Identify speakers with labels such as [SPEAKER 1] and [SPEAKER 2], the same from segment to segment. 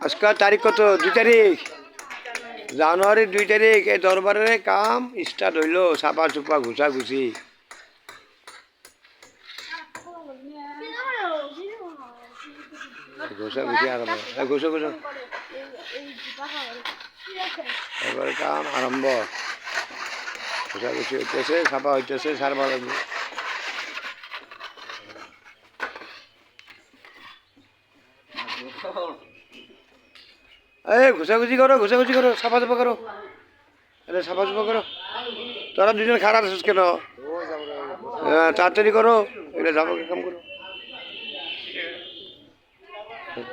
[SPEAKER 1] আজকাল তারিখ কত? 2 তারিখ জানুয়ারির 2 তারিখ। এই দরবারের কাম স্টার্ট হইল, ছাপা চুপা ঘুষাঘুষি। ঘুষাঘুষি আরম্ভ, ঘুষো ঘুষো, এবার কাম আরম্ভ। ঘুষাঘুষি হইতেছে, ছাপা হইতেছে, সারবার লাগবে। এই ঘুষাঘুষি করো, ঘুষাঘুষি করো, ছাপা চাপা করো, আরে ছাপা চাপা করো। তোরা দুজন খারাপ আছিস কেন? তাড়াতাড়ি করো, এটা যাবো কাম করো।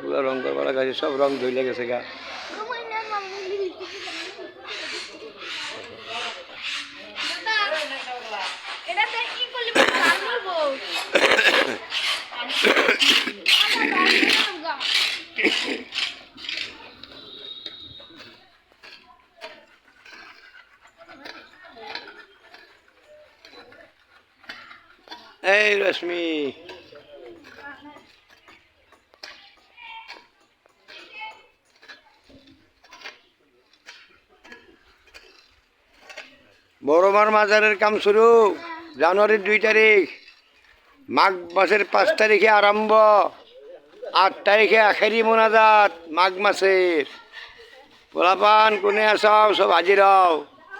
[SPEAKER 1] পুরো রং করবার গেছে, সব রং ধুইলে গেছে গা। এই রশ্মি, বড়মার মাজারের কাম শুরু জানুয়ারির 2 তারিখ, মাঘ মাসের 5 তারিখে আরম্ভ, 8 তারিখে আখেরি মোনাজাত মাঘ মাসের। পোলাপান কোনে আসাও, সব হাজির হও।